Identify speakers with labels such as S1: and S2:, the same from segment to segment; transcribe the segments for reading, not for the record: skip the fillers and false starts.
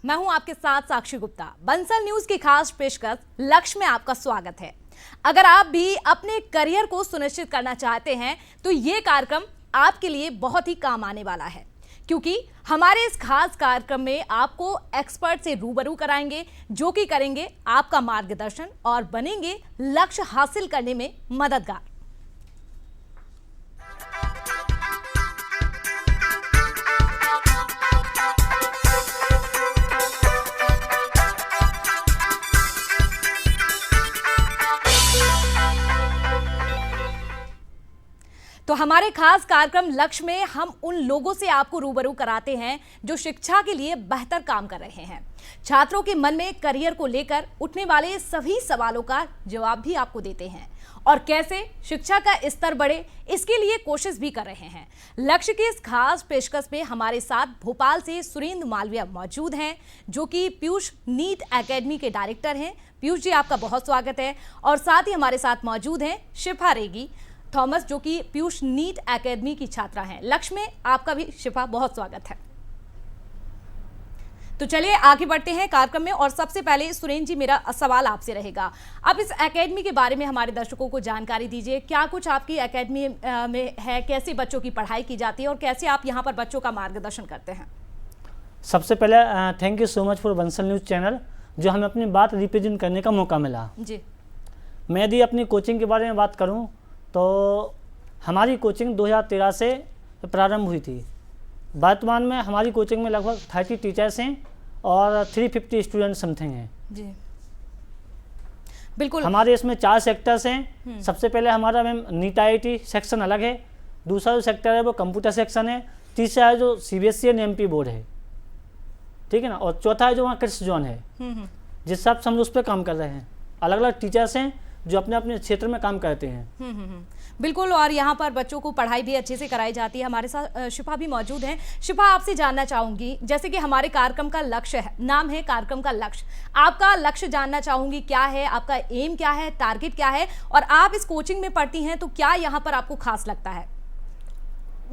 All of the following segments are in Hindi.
S1: मैं हूं आपके साथ साक्षी गुप्ता। बंसल न्यूज की खास पेशकश लक्ष्य में आपका स्वागत है। अगर आप भी अपने करियर को सुनिश्चित करना चाहते हैं तो ये कार्यक्रम आपके लिए बहुत ही काम आने वाला है, क्योंकि हमारे इस खास कार्यक्रम में आपको एक्सपर्ट से रूबरू कराएंगे जो कि करेंगे आपका मार्गदर्शन और बनेंगे लक्ष्य हासिल करने में मददगार। तो हमारे खास कार्यक्रम लक्ष्य में हम उन लोगों से आपको रूबरू कराते हैं जो शिक्षा के लिए बेहतर काम कर रहे हैं। छात्रों के मन में करियर को लेकर उठने वाले सभी सवालों का जवाब भी आपको देते हैं और कैसे शिक्षा का स्तर बढ़े इसके लिए कोशिश भी कर रहे हैं। लक्ष्य की इस खास पेशकश में हमारे साथ भोपाल से सुरेंद्र मालविया मौजूद हैं, जो कि पीयूष नीट एकेडमी के डायरेक्टर हैं। पीयूष जी, आपका बहुत स्वागत है। और साथ ही हमारे साथ मौजूद हैं शिफा रेगी थॉमस, जो कि पीयूष नीट एकेडमी की छात्रा हैं। लक्ष्य में आपका भी शिफा बहुत स्वागत है। तो चलिए आगे बढ़ते हैं कार्यक्रम में। और सबसे पहले सुरेंद्र जी, मेरा सवाल आपसे रहेगा, आप इस एकेडमी के बारे में हमारे दर्शकों को जानकारी दीजिए। क्या कुछ आपकी एकेडमी में है, कैसे बच्चों की पढ़ाई की जाती है और कैसे आप यहाँ पर बच्चों का मार्गदर्शन करते हैं?
S2: सबसे पहले thank you so much for Bansal news channel, जो हमें अपनी बात रिप्रेजेंट करने का मौका मिला
S1: जी।
S2: मैं यदि अपनी कोचिंग के बारे में बात करूं तो हमारी कोचिंग 2013 से प्रारंभ हुई थी। वर्तमान में हमारी कोचिंग में लगभग 30 टीचर्स हैं और 350 स्टूडेंट समथिंग हैं
S1: जी। बिल्कुल।
S2: हमारे इसमें 4 सेक्टर्स हैं। सबसे पहले हमारा मैम नीट IIT सेक्शन अलग है, दूसरा जो सेक्टर है वो कंप्यूटर सेक्शन है, तीसरा है जो CBSE एंड MP बोर्ड है, ठीक है ना, और चौथा है जो वहाँ किड्स जोन है। जिस हिसाब से हम उस पर काम कर रहे हैं, अलग अलग टीचर्स हैं जो अपने अपने क्षेत्र में काम करते हैं।
S1: बिल्कुल। और यहाँ पर बच्चों को पढ़ाई भी अच्छे से कराई जाती है। हमारे साथ शिफा भी मौजूद हैं। शिफा, आपसे जानना चाहूंगी, जैसे कि हमारे कार्यक्रम का लक्ष्य है, नाम है कार्यक्रम का लक्ष्य, आपका लक्ष्य जानना चाहूंगी, क्या है आपका एम, क्या है टारगेट, क्या है, और आप इस कोचिंग में पढ़ती हैं तो क्या यहाँ पर आपको खास लगता है?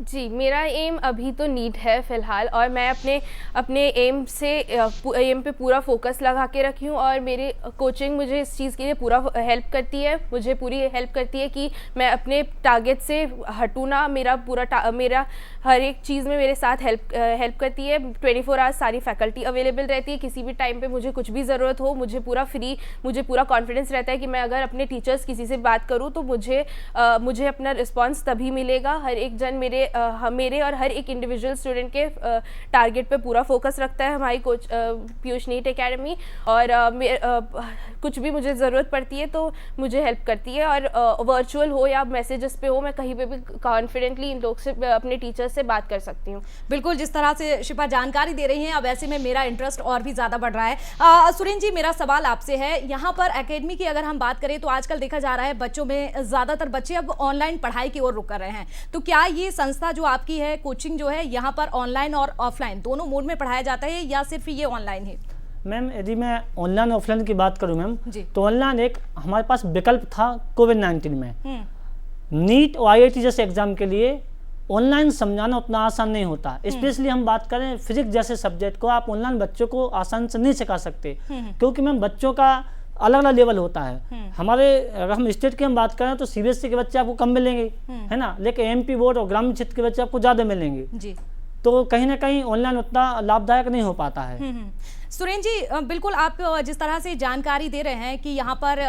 S3: जी, मेरा एम अभी तो नीट है फ़िलहाल, और मैं अपने एम पे पूरा फोकस लगा के रखी हूँ। और मेरी कोचिंग मुझे इस चीज़ के लिए पूरा हेल्प करती है, मुझे पूरी हेल्प करती है कि मैं अपने टारगेट से हटूँ ना। मेरा हर एक चीज़ में मेरे साथ हेल्प करती है। 24 आवर्स सारी फैकल्टी अवेलेबल रहती है। किसी भी टाइम पे मुझे कुछ भी ज़रूरत हो, मुझे पूरा कॉन्फिडेंस रहता है कि मैं अगर अपने टीचर्स किसी से बात करूँ तो मुझे अपना रिस्पॉन्स तभी मिलेगा। हर एक जन मेरे और हर एक इंडिविजुअल स्टूडेंट के टारगेट पे पूरा फोकस रखता है हमारी कोच पीयूष नीट एकेडमी। और कुछ भी मुझे ज़रूरत पड़ती है तो मुझे हेल्प करती है। और वर्चुअल हो या मैसेजेस पे हो, मैं कहीं पे भी कॉन्फिडेंटली इन लोग से, अपने टीचर्स से बात कर सकती हूँ।
S1: बिल्कुल, जिस तरह से शिफा जानकारी दे रही हैं, अब ऐसे में मेरा इंटरेस्ट और भी ज़्यादा बढ़ रहा है। सुरेंद्र जी, मेरा सवाल आपसे है, यहाँ पर एकेडमी की अगर हम बात करें तो आजकल देखा जा रहा है बच्चों में ज़्यादातर बच्चे अब ऑनलाइन पढ़ाई की ओर रुख कर रहे हैं। तो क्या ये संस्था जो आपकी है, कोचिंग जो है, यहाँ पर ऑनलाइन और ऑफलाइन दोनों मोड में पढ़ाया जाता है या सिर्फ ये ऑनलाइन है?
S2: मैम, यदि मैं ऑनलाइन ऑफलाइन की बात करूं मैम, तो ऑनलाइन एक हमारे पास विकल्प था कोविड-19 में। नीट और IIT जैसे एग्जाम के लिए ऑनलाइन समझाना उतना आसान नहीं होता। स्पेशली हम बात करें फिजिक्स जैसे सब्जेक्ट को, आप ऑनलाइन बच्चों को आसान से नहीं सिखा सकते, क्योंकि मैम बच्चों का अलग अलग लेवल होता है। हमारे अगर हम स्टेट की हम बात करें तो CBSE के बच्चे आपको कम मिलेंगे, है ना, लेकिन MP बोर्ड और ग्रामीण क्षेत्र के बच्चे आपको ज़्यादा मिलेंगे जी। तो कहीं ना कहीं ऑनलाइन उतना लाभदायक नहीं हो पाता है।
S1: सुरेंद्र जी, बिल्कुल, आप जिस तरह से जानकारी दे रहे हैं कि यहाँ पर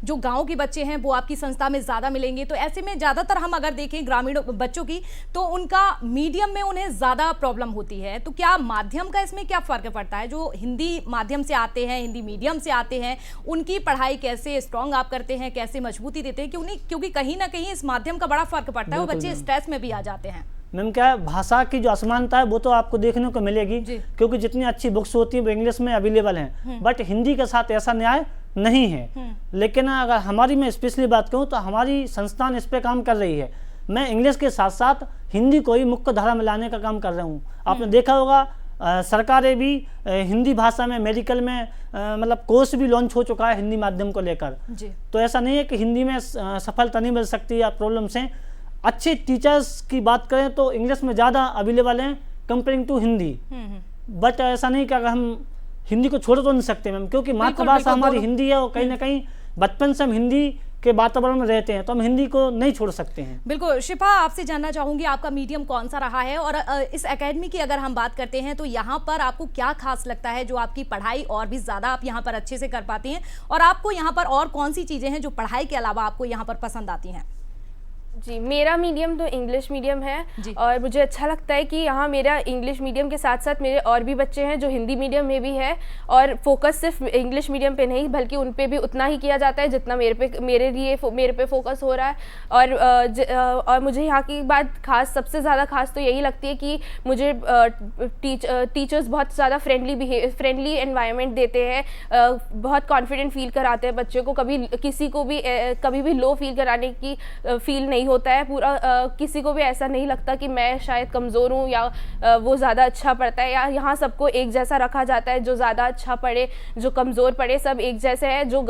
S1: जो गांव के बच्चे हैं वो आपकी संस्था में ज़्यादा मिलेंगे, तो ऐसे में ज़्यादातर हम अगर देखें ग्रामीण बच्चों की तो उनका मीडियम में उन्हें ज़्यादा प्रॉब्लम होती है। तो क्या माध्यम का इसमें क्या फ़र्क पड़ता है? जो हिंदी माध्यम से आते हैं, हिंदी मीडियम से आते हैं, उनकी पढ़ाई कैसे स्ट्रॉन्ग आप करते हैं, कैसे मजबूती देते हैं? क्योंकि कहीं ना कहीं इस माध्यम का बड़ा फ़र्क पड़ता है, वो बच्चे स्ट्रेस में भी आ जाते हैं।
S2: मैम, क्या है, भाषा की जो असमानता है वो तो आपको देखने को मिलेगी, क्योंकि जितनी अच्छी बुक्स होती हैं वो इंग्लिश में अवेलेबल हैं, बट हिंदी के साथ ऐसा न्याय नहीं है। लेकिन अगर हमारी मैं स्पेशली बात करूं तो हमारी संस्थान इस पे काम कर रही है। मैं इंग्लिश के साथ साथ हिंदी को ही मुख्य धारा में लाने का काम कर रहा हूँ। आपने देखा होगा सरकारें भी हिंदी भाषा में मेडिकल में मतलब कोर्स भी लॉन्च हो चुका है हिंदी माध्यम को लेकर। तो ऐसा नहीं है कि हिंदी में सफलता नहीं मिल सकती या प्रॉब्लम्स हैं। अच्छे टीचर्स की बात करें तो इंग्लिश में ज़्यादा अवेलेबल हैं कंपेयरिंग टू हिंदी, बट ऐसा नहीं कि अगर हम हिंदी को छोड़ तो नहीं सकते मैम, क्योंकि मातृभाषा हमारी हिंदी है और कहीं ना कहीं बचपन से हम हिंदी के वातावरण में रहते हैं, तो हम हिंदी को नहीं छोड़ सकते हैं।
S1: बिल्कुल। शिफा, आपसे जानना चाहूंगी आपका मीडियम कौन सा रहा है, और इस एकेडमी की अगर हम बात करते हैं तो यहाँ पर आपको क्या खास लगता है जो आपकी पढ़ाई और भी ज़्यादा आप यहाँ पर अच्छे से कर पाती हैं, और आपको यहाँ पर और कौन सी चीज़ें हैं जो पढ़ाई के अलावा आपको यहाँ पर पसंद आती हैं?
S3: जी, मेरा मीडियम तो इंग्लिश मीडियम है और मुझे अच्छा लगता है कि यहाँ मेरा इंग्लिश मीडियम के साथ साथ मेरे और भी बच्चे हैं जो हिंदी मीडियम में भी है, और फोकस सिर्फ इंग्लिश मीडियम पे नहीं बल्कि उन पे भी उतना ही किया जाता है जितना मेरे पे फोकस हो रहा है। और मुझे यहाँ की बात सबसे ज़्यादा खास तो यही लगती है कि मुझे टीचर्स बहुत ज़्यादा फ्रेंडली एनवायरनमेंट देते हैं, बहुत कॉन्फिडेंट फील कराते हैं बच्चों को, कभी भी लो फील कराने की फील नहीं होता है। किसी को भी ऐसा नहीं लगता कि मैं शायद कमज़ोर हूँ या वो ज़्यादा अच्छा पढ़ता है, या यहाँ सबको एक जैसा रखा जाता है, जो ज़्यादा अच्छा पढ़े जो कमज़ोर पढ़े सब एक जैसे है, जो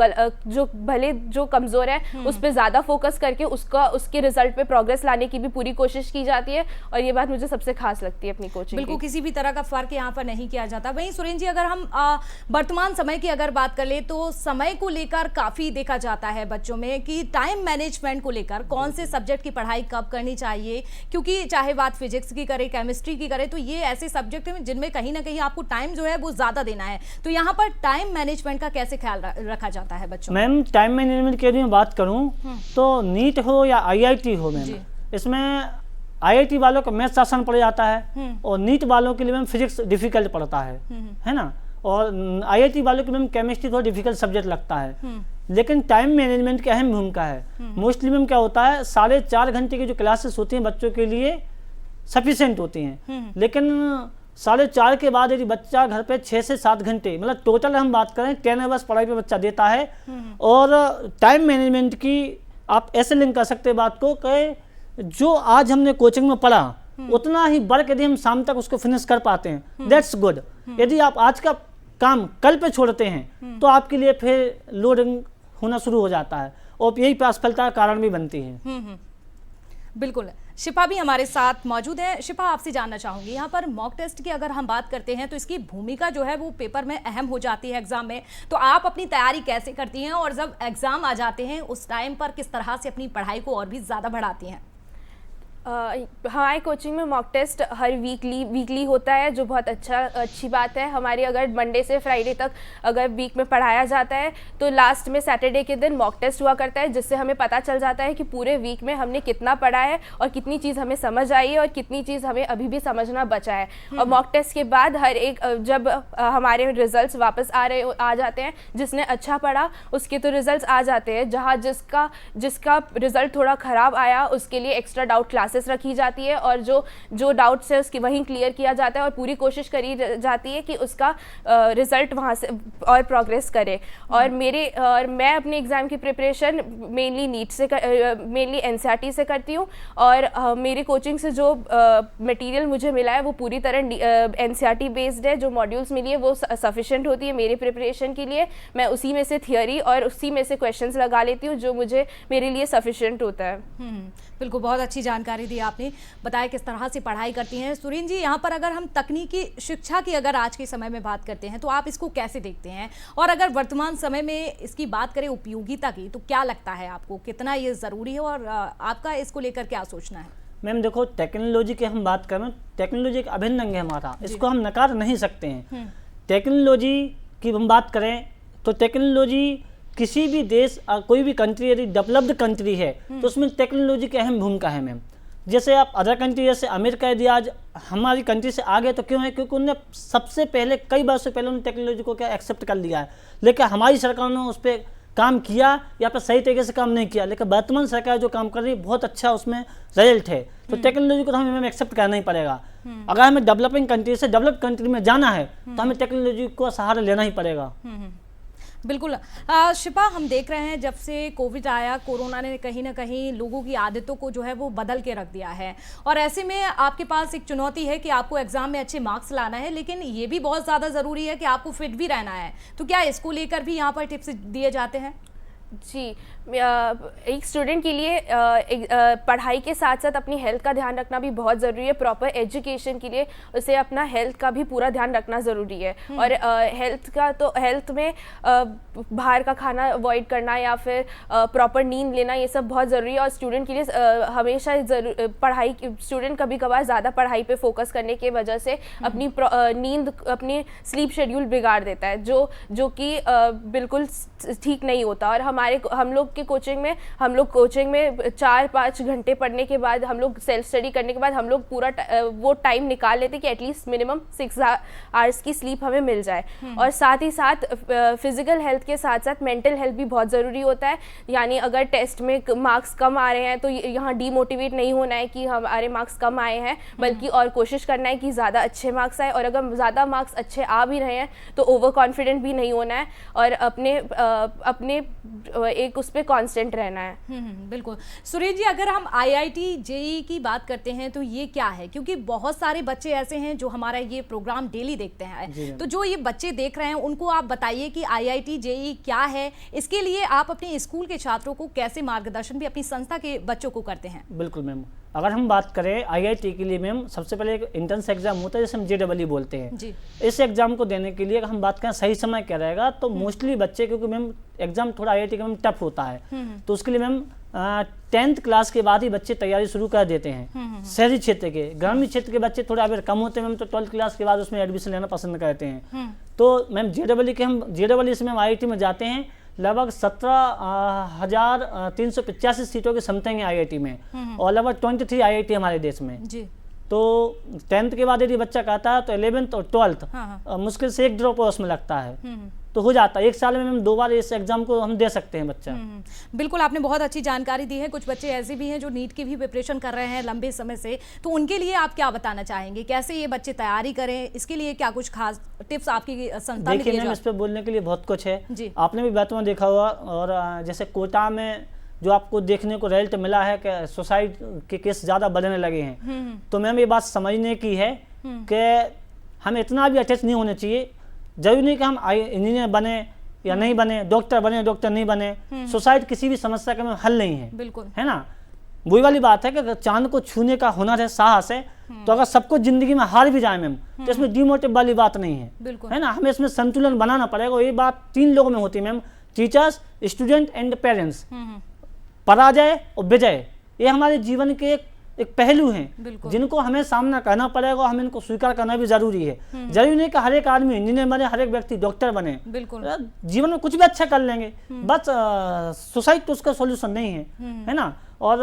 S3: भले जो कमज़ोर है उस पर ज़्यादा फोकस करके उसके रिजल्ट पे प्रोग्रेस लाने की भी पूरी कोशिश की जाती है, और ये बात मुझे सबसे खास लगती है अपनी कोचिंग।
S1: बिल्कुल, किसी भी तरह का फ़र्क यहाँ पर नहीं किया जाता। वहीं सुरेंद्र जी, अगर हम वर्तमान समय की अगर बात कर ले तो समय को लेकर काफ़ी देखा जाता है बच्चों में कि टाइम मैनेजमेंट को लेकर कौन से सब्जेक्ट की पढ़ाई कब करनी चाहिए, क्योंकि चाहे बात फिजिक्स की करे, केमिस्ट्री की करे, तो ये ऐसे सब्जेक्ट हैं जिनमें कहीं ना कहीं आपको टाइम जो है वो ज़्यादा देना है। तो यहाँ पर टाइम मैनेजमेंट का कैसे ख्याल रखा जाता है बच्चों?
S2: मैम, टाइम मैनेजमेंट के लिए मैं बात करूँ तो नीट हो या IIT हो मैम, इसमें IIT वालों को मैथ्स आसान पड़ जाता है और नीट वालों के लिए मैम फिजिक्स डिफिकल्ट पड़ता है ना, और IIT वालों के मैम केमिस्ट्री थोड़ा डिफिकल्ट सब्जेक्ट लगता है। लेकिन टाइम मैनेजमेंट की अहम भूमिका है। मोस्टली मैम क्या होता है, 4.5 घंटे की जो क्लासेस होती हैं बच्चों के लिए सफिशिएंट होती हैं, लेकिन 4.5 के बाद यदि बच्चा घर पे 6 से 7 घंटे, मतलब टोटल हम बात करें 10 आवर्स पढ़ाई पे बच्चा देता है। और टाइम मैनेजमेंट की आप ऐसे लिंक कर सकते हैं बात को कि जो आज हमने कोचिंग में पढ़ा उतना ही वर्क यदि हम शाम तक उसको फिनिश कर पाते हैं, दैट्स गुड। यदि आप आज का काम कल पे छोड़ते हैं तो आपके लिए फिर लोडिंग होना शुरू हो जाता है और यही असफलता का कारण भी बनती है।
S1: बिल्कुल। शिफा भी हमारे साथ मौजूद है। शिफा, आपसे जानना चाहूंगी, यहाँ पर मॉक टेस्ट की अगर हम बात करते हैं तो इसकी भूमिका जो है वो पेपर में अहम हो जाती है एग्जाम में, तो आप अपनी तैयारी कैसे करती हैं और जब एग्जाम आ जाते हैं उस टाइम पर किस तरह से अपनी पढ़ाई को और भी ज़्यादा बढ़ाती हैं?
S3: हमारे कोचिंग में मॉक टेस्ट हर वीकली होता है, जो बहुत अच्छी बात है। हमारी अगर मंडे से फ्राइडे तक अगर वीक में पढ़ाया जाता है तो लास्ट में सैटरडे के दिन मॉक टेस्ट हुआ करता है, जिससे हमें पता चल जाता है कि पूरे वीक में हमने कितना पढ़ा है और कितनी चीज़ हमें समझ आई है और कितनी चीज़ हमें अभी भी समझना बचा है। और मॉक टेस्ट के बाद जब हमारे रिजल्ट्स वापस आ जाते हैं, जिसने अच्छा पढ़ा उसके तो रिजल्ट्स आ जाते हैं, जहाँ जिसका रिजल्ट थोड़ा ख़राब आया उसके लिए एक्स्ट्रा डाउट क्लास रखी जाती है और जो डाउट्स है उसकी वहीं क्लियर किया जाता है और पूरी कोशिश करी जाती है कि उसका रिजल्ट वहाँ से और प्रोग्रेस करे। और मैं अपने एग्ज़ाम की प्रिपरेशन मेनली NCERT से करती हूँ, और मेरी कोचिंग से जो मटेरियल मुझे मिला है वो पूरी तरह NCERT बेस्ड है। जो मॉड्यूल्स मिली है वो सफिशेंट होती है मेरी प्रिपरेशन के लिए। मैं उसी में से थियोरी और उसी में से क्वेश्चंस लगा लेती हूँ जो मेरे लिए सफिशेंट होता है।
S1: बिल्कुल, बहुत अच्छी जानकारी दी आपने, बताया किस तरह से पढ़ाई करती हैं। सुरेंद्र जी, यहाँ पर अगर हम तकनीकी शिक्षा की अगर आज के समय में बात करते हैं तो आप इसको कैसे देखते हैं, और अगर वर्तमान समय में इसकी बात करें उपयोगिता की, तो क्या लगता है आपको कितना ये ज़रूरी है और आपका इसको लेकर क्या सोचना है?
S2: मैम देखो, टेक्नोलॉजी की हम बात करें, टेक्नोलॉजी एक अभिन्न अंग है हमारा, इसको हम नकार नहीं सकते हैं। टेक्नोलॉजी की हम बात करें तो टेक्नोलॉजी किसी भी देश, कोई भी कंट्री यदि डेवलप्ड कंट्री है तो उसमें टेक्नोलॉजी की अहम भूमिका है मैम। जैसे आप अदर कंट्री जैसे अमेरिका यदि आज हमारी कंट्री से आगे तो क्यों है, क्योंकि उन्होंने सबसे पहले कई बार से पहले उन्होंने टेक्नोलॉजी को क्या एक्सेप्ट कर लिया है, लेकिन हमारी सरकार ने उस पर काम किया या फिर सही तरीके से काम नहीं किया। लेकिन वर्तमान सरकार जो काम कर रही है बहुत अच्छा उसमें रिजल्ट है, तो टेक्नोलॉजी को तो हमें एक्सेप्ट करना ही पड़ेगा। अगर हमें डेवलपिंग कंट्री से डेवलप्ड कंट्री में जाना है तो हमें टेक्नोलॉजी को सहारा लेना ही पड़ेगा।
S1: बिल्कुल। शिफा, हम देख रहे हैं जब से कोविड आया, कोरोना ने कहीं ना कहीं लोगों की आदतों को जो है वो बदल के रख दिया है, और ऐसे में आपके पास एक चुनौती है कि आपको एग्जाम में अच्छे मार्क्स लाना है, लेकिन ये भी बहुत ज़्यादा ज़रूरी है कि आपको फिट भी रहना है। तो क्या इसको लेकर भी यहाँ पर टिप्स दिए जाते हैं?
S3: जी, एक स्टूडेंट के लिए पढ़ाई के साथ साथ अपनी हेल्थ का ध्यान रखना भी बहुत ज़रूरी है। प्रॉपर एजुकेशन के लिए उसे अपना हेल्थ का भी पूरा ध्यान रखना ज़रूरी है। और हेल्थ में बाहर का खाना अवॉइड करना या फिर प्रॉपर नींद लेना, ये सब बहुत ज़रूरी है। और स्टूडेंट के लिए हमेशा स्टूडेंट कभी कभार ज़्यादा पढ़ाई पे फोकस करने की वजह से अपनी नींद, अपनी स्लीप शेड्यूल बिगाड़ देता है, जो कि बिल्कुल ठीक नहीं होता। और हम लोग कोचिंग में 4-5 घंटे पढ़ने के बाद, हम लोग सेल्फ स्टडी करने के बाद हम लोग पूरा वो टाइम निकाल लेते कि एटलीस्ट मिनिमम 6 आवर्स की स्लीप हमें मिल जाए। और साथ ही साथ फिजिकल हेल्थ के साथ साथ मेंटल हेल्थ भी बहुत ज़रूरी होता है। यानी अगर टेस्ट में मार्क्स कम आ रहे हैं तो यहाँ डीमोटिवेट नहीं होना है कि हमारे मार्क्स कम आए हैं, बल्कि और कोशिश करना है कि ज़्यादा अच्छे मार्क्स आए। और अगर ज़्यादा मार्क्स अच्छे आ भी रहे हैं तो ओवर कॉन्फिडेंट भी नहीं होना है और अपने एक उस पर कांस्टेंट रहना है।
S1: बिल्कुल। सुरेश जी, अगर हम IIT JEE की बात करते हैं तो ये क्या है, क्योंकि बहुत सारे बच्चे ऐसे हैं जो हमारा ये प्रोग्राम डेली देखते हैं, तो जो ये बच्चे देख रहे हैं उनको आप बताइए कि IIT JEE क्या है, इसके लिए आप अपने स्कूल के छात्रों को कैसे मार्गदर्शन भी अपनी संस्था के बच्चों को करते हैं?
S2: बिल्कुल मैम, अगर हम बात करें IIT के लिए मैम, सबसे पहले एक एंट्रेंस एग्जाम होता है जिसे हम JEE बोलते हैं जी। इस एग्जाम को देने के लिए अगर हम बात करें सही समय क्या रहेगा, तो मोस्टली बच्चे, क्योंकि मैम एग्जाम थोड़ा IIT का मैम टफ होता है, तो उसके लिए मैम 10th क्लास के बाद ही बच्चे तैयारी शुरू कर देते हैं। शहरी क्षेत्र के, ग्रामीण क्षेत्र के बच्चे थोड़े अगर कम होते हैं मैम, तो 12th क्लास के बाद उसमें एडमिशन लेना पसंद करते हैं। तो मैम JEE से मैम IIT में जाते हैं, लगभग 17,385 सीटों की समथिंग है IIT में, और लगभग 23 IIT हमारे देश में जी। तो 10th के बाद यदि बच्चा कहता है तो 11th और 12th मुश्किल से एक ड्रॉप उसमें लगता है, तो हो जाता है। एक साल में हम 2 बार इस एग्जाम को हम दे सकते हैं बच्चा।
S1: बिल्कुल, आपने बहुत अच्छी जानकारी दी है। कुछ बच्चे ऐसे भी हैं जो नीट की भी प्रिपरेशन कर रहे हैं लंबे समय से, तो उनके लिए आप क्या बताना चाहेंगे, कैसे ये बच्चे तैयारी करें, इसके लिए क्या कुछ खास टिप्स आपकी संस्था में?
S2: देखिए मैम, इस पर बोलने के लिए बहुत कुछ है जी। आपने भी बातों में देखा हुआ, और जैसे कोटा में जो आपको देखने को रिजल्ट मिला है कि सुसाइड के केस ज़्यादा बढ़ने लगे हैं, तो मैम ये बात समझने की है कि हम इतना भी अटैच नहीं होने चाहिए। जरूरी नहीं कि हम इंजीनियर बने या नहीं बने, डॉक्टर बने डॉक्टर नहीं बने, सुसाइड किसी भी समस्या का हल नहीं है, बिल्कुल, है ना। वही वाली बात है कि अगर चांद को छूने का हुनर है, साहस है, तो अगर सबको जिंदगी में हार भी जाए मैम, तो इसमें डिमोटिव वाली बात नहीं है, है ना। हमें इसमें संतुलन बनाना पड़ेगा। ये बात 3 लोगों में होती है ma'am, teachers, student and parents. पराजय और विजय, ये हमारे जीवन के एक पहलू हैं जिनको हमें सामना करना पड़ेगा, हमें इनको स्वीकार करना भी जरूरी है। जरूरी नहीं कि हर एक आदमी इंजीनियर बने, हर एक व्यक्ति डॉक्टर बने, बिल्कुल जीवन में कुछ भी अच्छा कर लेंगे, बस सुसाइड तो उसका सॉल्यूशन नहीं है ना। और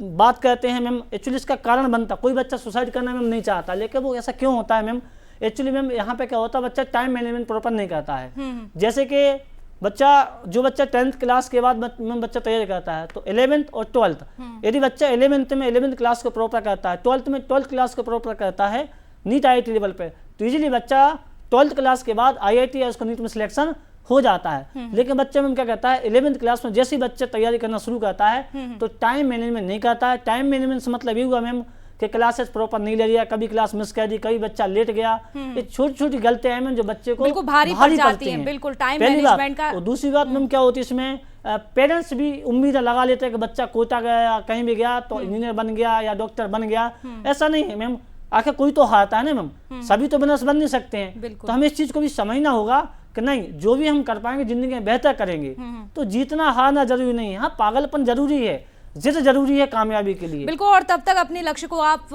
S2: बात करते हैं मैम, एक्चुअली इसका कारण बनता, कोई बच्चा सुसाइड करना मैम नहीं चाहता, लेकिन वो ऐसा क्यों होता है मैम? एक्चुअली मैम यहाँ पे क्या होता है, बच्चा टाइम मैनेजमेंट प्रॉपर नहीं करता है। जैसे कि जो बच्चा 10th क्लास के बाद में बच्चा तैयारी करता है, तो 11th और 12th, यदि बच्चा 11th में 11th क्लास को प्रॉपर करता है, 12th में 12th क्लास को प्रॉपर करता है नीट IIT लेवल पे, तो इजीली बच्चा 12th क्लास के बाद IIT या उसको नीट में सिलेक्शन हो जाता है। लेकिन बच्चे में क्या करता है, 11th क्लास में जैसे ही बच्चा तैयारी करना शुरू करता है तो टाइम मैनेजमेंट नहीं करता है। टाइम मैनेजमेंट से मतलब ये हुआ मैम कि क्लासेस प्रॉपर नहीं ले लिया, कभी क्लास मिस कर दी, कभी बच्चा लेट गया। ये छोटी छोटी गलतियां हैं जो बच्चे को
S1: भारी पड़ जाती हैं। बिल्कुल, टाइम मैनेजमेंट का।
S2: और दूसरी बात मैम क्या होती है इसमें, पेरेंट्स भी उम्मीद लगा लेते हैं कि बच्चा कोटा गया, कहीं भी गया तो इंजीनियर बन गया या डॉक्टर बन गया। ऐसा नहीं है मैम, आखिर कोई तो हारता है ना मैम, सभी तो बिजनेस बन नहीं सकते हैं। तो हमें इस चीज को भी समझना होगा कि नहीं, जो भी हम कर पाएंगे जिंदगी में बेहतर करेंगे। तो जीतना हारना जरूरी नहीं है, हाँ पागलपन जरूरी है, जिद जरूरी है कामयाबी के लिए।
S1: बिल्कुल, और तब तक अपने लक्ष्य को आप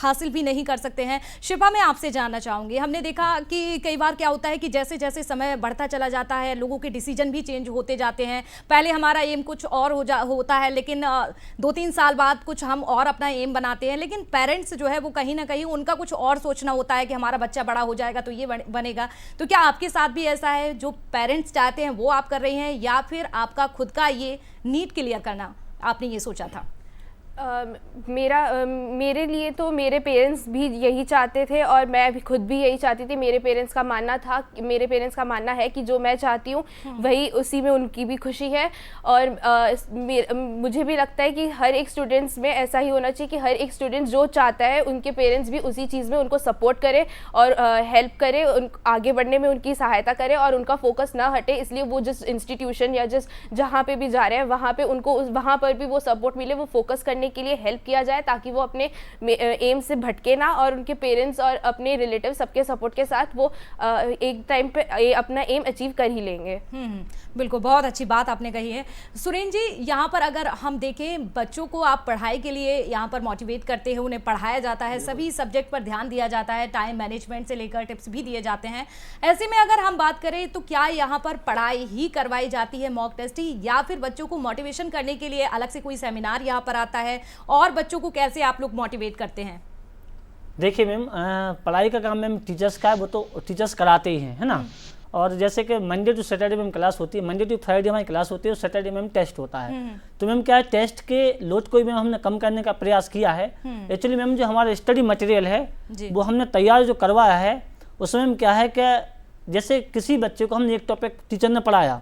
S1: हासिल भी नहीं कर सकते हैं। शिफा, मैं आपसे जानना चाहूंगी, हमने देखा कि कई बार क्या होता है कि जैसे जैसे समय बढ़ता चला जाता है, लोगों के डिसीजन भी चेंज होते जाते हैं। पहले हमारा एम कुछ और होता है, लेकिन 2-3 साल बाद कुछ हम और अपना एम बनाते हैं। लेकिन पेरेंट्स जो है वो कहीं ना कहीं उनका कुछ और सोचना होता है कि हमारा बच्चा बड़ा हो जाएगा तो ये बनेगा। तो क्या आपके साथ भी ऐसा है, जो पेरेंट्स चाहते हैं वो आप कर रही हैं, या फिर आपका खुद का ये नीट क्लियर करना आपने ये सोचा था?
S3: मेरे लिए तो मेरे पेरेंट्स भी यही चाहते थे और मैं भी खुद भी यही चाहती थी। मेरे पेरेंट्स का मानना है कि जो मैं चाहती हूँ वही, उसी में उनकी भी खुशी है। और मुझे भी लगता है कि हर एक स्टूडेंट्स में ऐसा ही होना चाहिए कि हर एक स्टूडेंट जो चाहता है उनके पेरेंट्स भी उसी चीज़ में उनको सपोर्ट करे और हेल्प करे, आगे बढ़ने में उनकी सहायता करे और उनका फोकस ना हटे। इसलिए वो जिस इंस्टीट्यूशन या जिस जहाँ पे भी जा रहे हैं वहाँ पे उनको वहाँ पर भी वो सपोर्ट मिले, वो फोकस करने के लिए हेल्प किया जाए ताकि वो अपने एम से भटके ना और उनके पेरेंट्स और अपने रिलेटिव सबके सपोर्ट के साथ वो एक टाइम पे अपना एम अचीव कर ही लेंगे।
S1: बिल्कुल, बहुत अच्छी बात आपने कही है। सुरेन जी, यहाँ पर अगर हम देखें, बच्चों को आप पढ़ाई के लिए यहाँ पर मोटिवेट करते हैं, उन्हें पढ़ाया जाता है, सभी सब्जेक्ट पर ध्यान दिया जाता है, टाइम मैनेजमेंट से लेकर टिप्स भी दिए जाते हैं। ऐसे में अगर हम बात करें तो क्या यहाँ पर पढ़ाई ही करवाई जाती है, मॉक टेस्ट ही, या फिर बच्चों को मोटिवेशन करने के लिए अलग से कोई सेमिनार यहाँ पर आता है, और बच्चों को कैसे आप लोग मोटिवेट करते हैं?
S2: देखिए मैम, पढ़ाई का काम मैम टीचर्स का है, वो तो टीचर्स कराते ही हैं, है ना। और जैसे कि Monday to Saturday ma'am class होती है, मंडे टू फ्राइडे हमारी क्लास होती है और सैटरडे मैम टेस्ट होता है। तो मैम क्या है, टेस्ट के लोड को भी मैम हमने कम करने का प्रयास किया है। एक्चुअली मैम जो हमारा स्टडी मटेरियल है वो हमने तैयार जो करवाया है उसमें मैम क्या है कि जैसे किसी बच्चे को हमने एक टॉपिक टीचर ने पढ़ाया,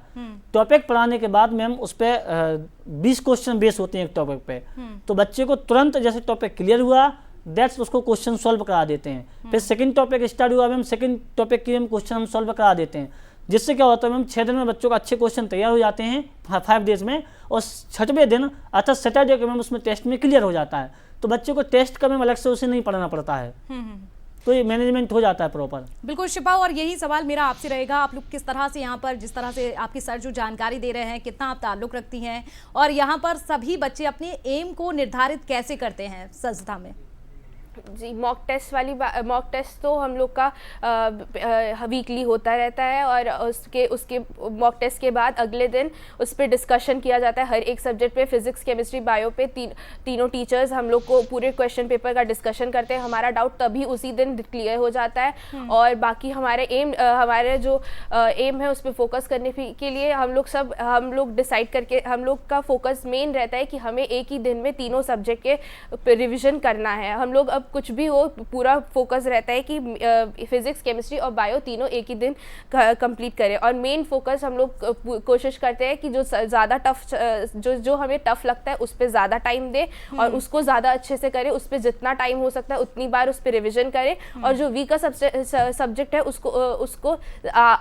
S2: टॉपिक पढ़ाने के बाद मैम उस पर 20 क्वेश्चन बेस होते हैं एक टॉपिक पे। तो बच्चे को तुरंत जैसे टॉपिक क्लियर हुआ दैट्स उसको क्वेश्चन सॉल्व करा देते हैं। फिर सेकंड टॉपिक स्टार्ट हुआ मैम, सेकंड टॉपिक की हम क्वेश्चन हम सॉल्व करा देते हैं, जिससे क्या होता है मैम 6 दिन में बच्चों का अच्छे क्वेश्चन तैयार हो जाते हैं 5 डेज में, और 6वें दिन अर्थात सैटरडे को मैम उसमें टेस्ट में क्लियर हो जाता है। तो बच्चे को टेस्ट का मैम अलग से उसे नहीं पढ़ना पड़ता है, तो ये मैनेजमेंट हो जाता है प्रॉपर।
S1: बिल्कुल शिपा, और यही सवाल मेरा आपसे रहेगा, आप लोग किस तरह से यहाँ पर, जिस तरह से आपके सर जो जानकारी दे रहे हैं, कितना आप ताल्लुक रखती हैं, और यहाँ पर सभी बच्चे अपने एम को निर्धारित कैसे करते हैं संस्था में?
S3: जी, मॉक टेस्ट तो हम लोग का वीकली होता रहता है और उसके मॉक टेस्ट के बाद अगले दिन उस पर डिस्कशन किया जाता है हर एक सब्जेक्ट पे, फिजिक्स, केमिस्ट्री, बायो पे। तीनों टीचर्स हम लोग को पूरे क्वेश्चन पेपर का डिस्कशन करते हैं। हमारा डाउट तभी उसी दिन क्लियर हो जाता है और बाकी हमारे जो एम है उस पर फोकस करने के लिए हम लोग डिसाइड करके, हम लोग का फोकस मेन रहता है कि हमें एक ही दिन में तीनों सब्जेक्ट के रिविजन करना है। हम लोग अब कुछ भी हो, पूरा फोकस रहता है कि फिजिक्स, केमिस्ट्री और बायो तीनों एक ही दिन कंप्लीट करें। और मेन फोकस हम लोग कोशिश करते हैं कि जो ज़्यादा टफ, जो हमें टफ लगता है उस पर ज़्यादा टाइम दें और उसको ज़्यादा अच्छे से करें, उस पर जितना टाइम हो सकता है उतनी बार उस पर रिविजन करें और जो वीकर सब्जेक्ट है उसको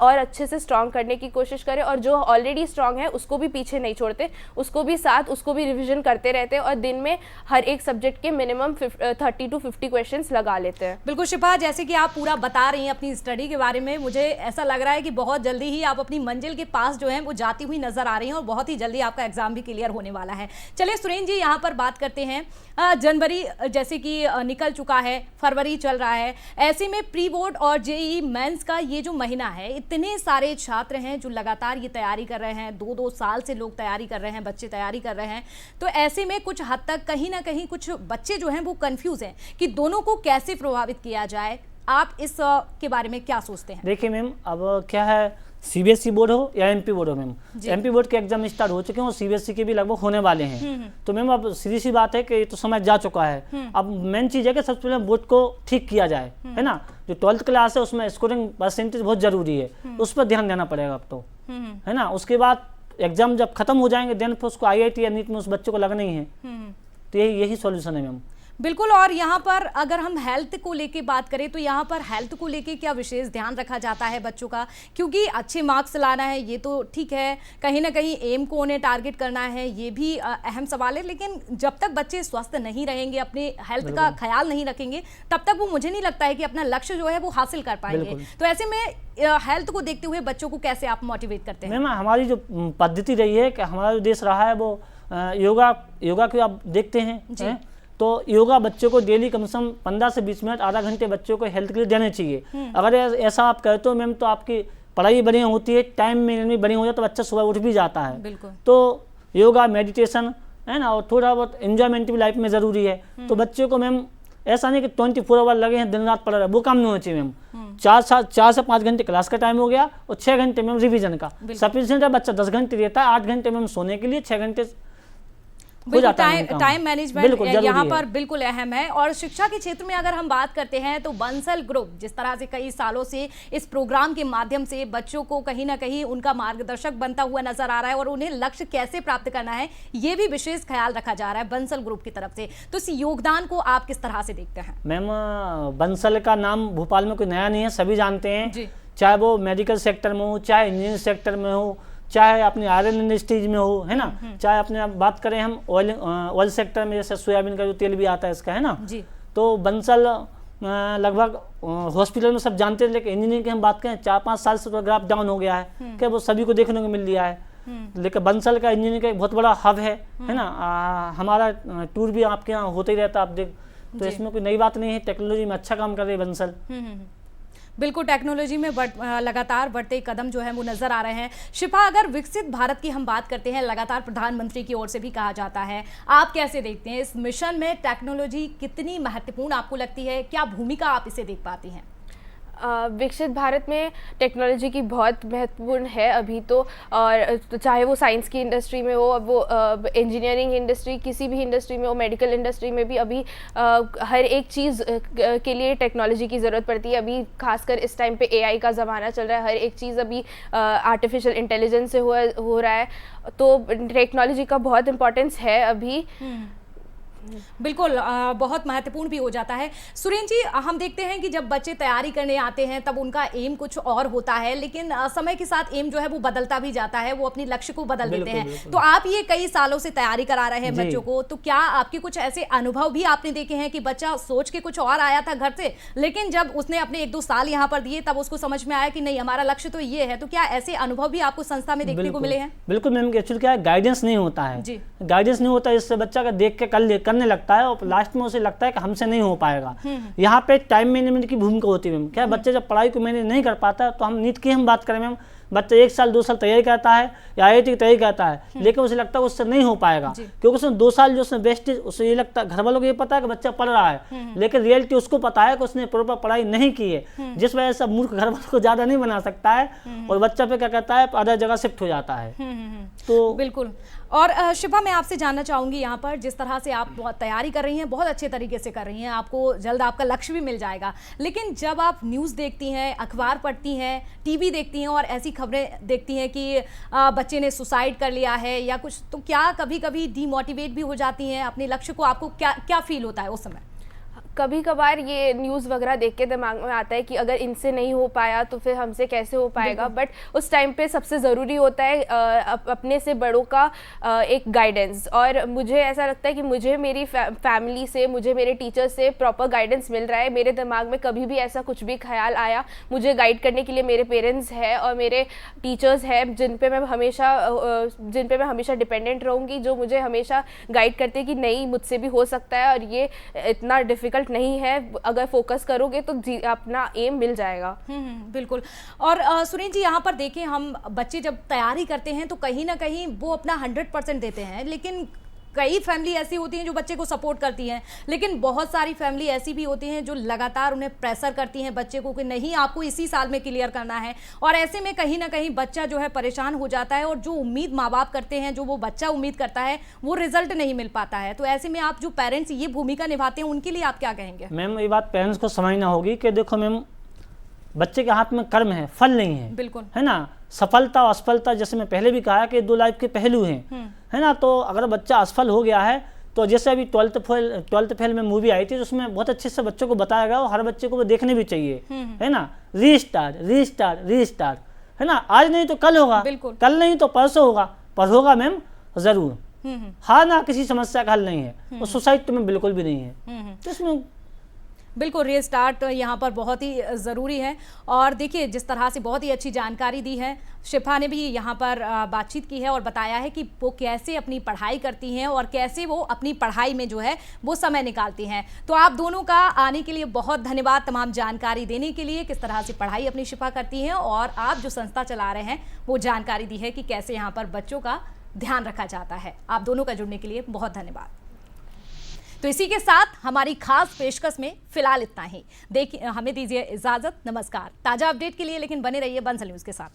S3: और अच्छे से स्ट्रॉन्ग करने की कोशिश करें, और जो ऑलरेडी स्ट्रॉन्ग है उसको भी पीछे नहीं छोड़ते, उसको भी रिविजन करते रहते हैं और दिन में हर एक सब्जेक्ट के मिनिमम 30 to 50 क्वेश्चंस लगा लेते हैं।
S1: बिल्कुल शिपा, जैसे कि आप पूरा बता रही हैं अपनी स्टडी के बारे में, मुझे ऐसा लग रहा है कि बहुत जल्दी ही आप अपनी मंजिल के पास जो है वो जाती हुई नजर आ रही हैं और बहुत ही जल्दी आपका एग्जाम भी क्लियर होने वाला है। चलिए सुरेन जी, यहाँ पर बात करते हैं, जनवरी जैसे कि निकल चुका है, फरवरी चल रहा है, ऐसे में प्री बोर्ड और जेईई मेंस का ये जो महीना है, इतने सारे छात्र हैं जो लगातार ये तैयारी कर रहे हैं, 2-2 साल से लोग तैयारी कर रहे हैं, बच्चे तैयारी कर रहे हैं। तो ऐसे में कुछ हद तक कहीं ना कहीं कुछ बच्चे जो हैं वो कंफ्यूज हैं कि दोनों को कैसे प्रभावित किया जाए। आप इस के बारे में क्या सोचते हैं?
S2: देखिए मैम, अब क्या है, सीबीएसई बोर्ड हो या एमपी बोर्ड हो मैम, एमपी बोर्ड के एग्जाम स्टार्ट हो चुके हैं और सीबीएसई के भी लगभग होने वाले हैं। तो मैम अब सीधी सी बात है कि तो समय जा चुका है। अब मेन चीज़ है कि सबसे पहले बोर्ड को ठीक किया जाए, है ना। जो 12th क्लास है उसमें स्कोरिंग परसेंटेज बहुत जरूरी है, उस पर ध्यान देना पड़ेगा अब तो, है ना। उसके बाद एग्जाम जब खत्म हो जाएंगे देन फिर उसको IIT या नीट में उस बच्चे को लगना ही है। तो यही सॉल्यूशन है मैम।
S1: बिल्कुल, और यहाँ पर अगर हम हेल्थ को लेके बात करें तो यहाँ पर हेल्थ को लेके क्या विशेष ध्यान रखा जाता है बच्चों का? क्योंकि अच्छे मार्क्स लाना है ये तो ठीक है, कहीं ना कहीं एम को उन्हें टारगेट करना है ये भी अहम सवाल है, लेकिन जब तक बच्चे स्वस्थ नहीं रहेंगे, अपने हेल्थ का ख्याल नहीं रखेंगे, तब तक वो, मुझे नहीं लगता है कि अपना लक्ष्य जो है वो हासिल कर पाएंगे। तो ऐसे में हेल्थ को देखते हुए बच्चों को कैसे आप मोटिवेट करते हैं?
S2: मैम हमारी जो पद्धति रही है कि हमारा जो देश रहा है वो योगा को आप देखते हैं, तो योगा बच्चों को डेली कम से कम 15 से 20 मिनट, आधा घंटे बच्चों को हेल्थ के लिए देने चाहिए। अगर ऐसा आप करते हो मैम तो आपकी पढ़ाई बढ़िया होती है, टाइम मैनेजमेंट बढ़िया हो जाता है, तो बच्चा सुबह उठ भी जाता है। तो योगा, मेडिटेशन, है ना, और थोड़ा बहुत एंजॉयमेंट भी लाइफ में ज़रूरी है। तो बच्चों को मैम ऐसा नहीं कि 24 आवर लगे हैं दिन रात पढ़ रहे, वो काम नहीं होना चाहिए मैम। 4 से 5 घंटे क्लास का टाइम हो गया और 6 घंटे मैम रिविजन का सफिशिएंट है। बच्चा 10 घंटे देता है, 8 घंटे मैम सोने के लिए, 6 घंटे हो जाता है।
S1: टाइम मैनेजमेंट यहाँ पर बिल्कुल अहम है। और शिक्षा के क्षेत्र में अगर हम बात करते हैं तो बंसल ग्रुप जिस तरह से कई सालों से इस प्रोग्राम के माध्यम से बच्चों को कहीं ना कहीं उनका मार्गदर्शक बनता हुआ नजर आ रहा है और उन्हें लक्ष्य कैसे प्राप्त करना है ये भी विशेष ख्याल रखा जा रहा है बंसल ग्रुप की तरफ से। तो इस योगदान को आप किस तरह से देखते हैं?
S2: मैम, बंसल का नाम भोपाल में कोई नया नहीं है, सभी जानते हैं, चाहे वो मेडिकल सेक्टर में हो, चाहे इंजीनियरिंग सेक्टर में हो, चाहे अपनी आयरन इंडस्ट्रीज में हो, है ना, चाहे अपने बात करें हम ऑयल सेक्टर में, जैसे सोयाबीन का जो तेल भी आता है इसका, है ना जी। तो बंसल लगभग हॉस्पिटल में सब जानते हैं, लेकिन इंजीनियरिंग की हम बात करें 4-5 साल से तो ग्राफ डाउन हो गया है, क्या वो सभी को देखने को मिल रहा है। लेकिन बंसल का इंजीनियरिंग का एक बहुत बड़ा हब है ना। हमारा टूर भी आपके यहाँ होते ही रहता, आप देख, तो इसमें कोई नई बात नहीं है, टेक्नोलॉजी में अच्छा काम कर रही है बंसल।
S1: बिल्कुल, टेक्नोलॉजी में लगातार बढ़ते कदम जो है वो नजर आ रहे हैं। शिफा, अगर विकसित भारत की हम बात करते हैं, लगातार प्रधानमंत्री की ओर से भी कहा जाता है, आप कैसे देखते हैं इस मिशन में टेक्नोलॉजी कितनी महत्वपूर्ण आपको लगती है, क्या भूमिका आप इसे देख पाती हैं?
S3: विकसित भारत में टेक्नोलॉजी की बहुत महत्वपूर्ण है अभी तो, और चाहे वो साइंस की इंडस्ट्री में हो, वो इंजीनियरिंग इंडस्ट्री, किसी भी इंडस्ट्री में हो, मेडिकल इंडस्ट्री में भी अभी हर एक चीज़ के लिए टेक्नोलॉजी की ज़रूरत पड़ती है। अभी खासकर इस टाइम पे एआई का ज़माना चल रहा है, हर एक चीज़ अभी आर्टिफिशियल इंटेलिजेंस से हो रहा है, तो टेक्नोलॉजी का बहुत इम्पोर्टेंस है अभी।
S1: बिल्कुल, बहुत महत्वपूर्ण भी हो जाता है। सुरेंद्र जी, हम देखते हैं कि जब बच्चे तैयारी करने आते हैं तब उनका एम कुछ और होता है, लेकिन समय के साथ एम जो है वो बदलता भी जाता है, वो अपनी लक्ष्य को बदल देते हैं। तो आप ये कई सालों से तैयारी करा रहे हैं बच्चों को, तो क्या आपके कुछ ऐसे अनुभव भी आपने देखे हैं कि बच्चा सोच के कुछ और आया था घर से, लेकिन जब उसने अपने 1-2 साल यहाँ पर दिए तब उसको समझ में आया कि नहीं, हमारा लक्ष्य तो ये है? तो क्या ऐसे अनुभव भी आपको संस्था में देखने को मिले हैं?
S2: बिल्कुल मैम, एक्चुअली क्या है, गाइडेंस नहीं होता है, गाइडेंस नहीं होता, इससे बच्चा का देख के करने लगता है और लास्ट में उसे लगता है कि हमसे नहीं हो पाएगा। यहाँ पे टाइम मैनेजमेंट की भूमिका होती है मैम। क्या बच्चा जब पढ़ाई को मैनेज नहीं कर पाता, तो हम नीट की हम बात करें मैम, बच्चा 1 साल 2 साल तैयारी करता है या IIT की तैयारी करता है, लेकिन उसे लगता है उससे नहीं हो पाएगा, क्योंकि उसने 2 साल जो उसने वेस्टेज, उसे ये लगता है, घर वालों को ये पता है कि बच्चा पढ़ रहा है, लेकिन रियलिटी उसको पता है कि उसने प्रॉपर पढ़ाई नहीं की है, जिस वजह से मूर्ख घर वालों को ज़्यादा नहीं बना सकता है और बच्चा पे क्या करता है, अदर जगह शिफ्ट हो जाता है।
S1: तो बिल्कुल। और शिफा, मैं आपसे जानना चाहूँगी यहाँ पर, जिस तरह से आप बहुत तैयारी कर रही हैं, बहुत अच्छे तरीके से कर रही हैं, आपको जल्द आपका लक्ष्य भी मिल जाएगा, लेकिन जब आप न्यूज़ देखती हैं, अखबार पढ़ती हैं, टीवी देखती हैं और ऐसी खबरें देखती हैं कि बच्चे ने सुसाइड कर लिया है या कुछ, तो क्या कभी कभी डीमोटिवेट भी हो जाती हैं अपने लक्ष्य को? आपको क्या क्या फील होता है उस समय?
S3: कभी कभार ये न्यूज़ वगैरह देख के दिमाग में आता है कि अगर इनसे नहीं हो पाया तो फिर हमसे कैसे हो पाएगा, बट उस टाइम पे सबसे ज़रूरी होता है अपने से बड़ों का एक गाइडेंस। और मुझे ऐसा लगता है कि मुझे मेरी फैमिली से, मुझे मेरे टीचर से प्रॉपर गाइडेंस मिल रहा है। मेरे दिमाग में कभी भी ऐसा कुछ भी ख्याल आया, मुझे गाइड करने के लिए मेरे पेरेंट्स हैं और मेरे टीचर्स हैं जिन पे मैं हमेशा डिपेंडेंट रहूँगी, जो मुझे हमेशा गाइड करते हैं कि नहीं, मुझसे भी हो सकता है और ये इतना डिफ़िकल्ट नहीं है, अगर फोकस करोगे तो अपना एम मिल जाएगा।
S1: बिल्कुल। और सुरेंद्र जी, यहाँ पर देखें, हम बच्चे जब तैयारी करते हैं तो कहीं ना कहीं वो अपना 100% देते हैं, लेकिन कई फैमिली ऐसी होती हैं जो बच्चे को सपोर्ट करती हैं, लेकिन बहुत सारी फैमिली ऐसी भी होती हैं जो लगातार उन्हें प्रेशर करती हैं बच्चे को कि नहीं, आपको इसी साल में क्लियर करना है, और ऐसे में कहीं ना कहीं बच्चा जो है परेशान हो जाता है और जो उम्मीद माँ बाप करते हैं, जो वो बच्चा उम्मीद करता है, वो रिजल्ट नहीं मिल पाता है। तो ऐसे में आप जो पेरेंट्स ये भूमिका निभाते हैं, उनके लिए आप क्या कहेंगे?
S2: मैम, ये बात पेरेंट्स को समझना होगी कि देखो मैम, बच्चे के हाथ में कर्म है, फल नहीं है।
S1: बिल्कुल,
S2: है ना। सफलता और असफलता, जैसे मैं पहले भी कहा कि 2 लाइफ के पहलू हैं, है ना। तो अगर बच्चा असफल हो गया है, तो जैसे अभी 12th फेल में मूवी आई थी, तो उसमें बहुत अच्छे से बच्चों को बताया गया, और हर बच्चे को वो देखने भी चाहिए, है ना। रीस्टार्ट, है ना। आज नहीं तो कल होगा, कल नहीं तो परसों होगा, पर होगा मैम ज़रूर। हाँ ना, किसी समस्या का हल नहीं है, और सोसाइटी में बिल्कुल भी नहीं है। तो इसमें
S1: बिल्कुल रीस्टार्ट यहाँ पर बहुत ही ज़रूरी है। और देखिए, जिस तरह से बहुत ही अच्छी जानकारी दी है शिफा ने भी यहाँ पर बातचीत की है और बताया है कि वो कैसे अपनी पढ़ाई करती हैं और कैसे वो अपनी पढ़ाई में जो है वो समय निकालती हैं। तो आप दोनों का आने के लिए बहुत धन्यवाद, तमाम जानकारी देने के लिए, किस तरह से पढ़ाई अपनी शिफा करती हैं और आप जो संस्था चला रहे हैं वो जानकारी दी है कि कैसे यहाँ पर बच्चों का ध्यान रखा जाता है। आप दोनों का जुड़ने के लिए बहुत धन्यवाद। तो इसी के साथ हमारी खास पेशकश में फिलहाल इतना ही। देखिए, हमें दीजिए इजाजत। नमस्कार। ताजा अपडेट के लिए लेकिन बने रहिए बंसल न्यूज़ के साथ।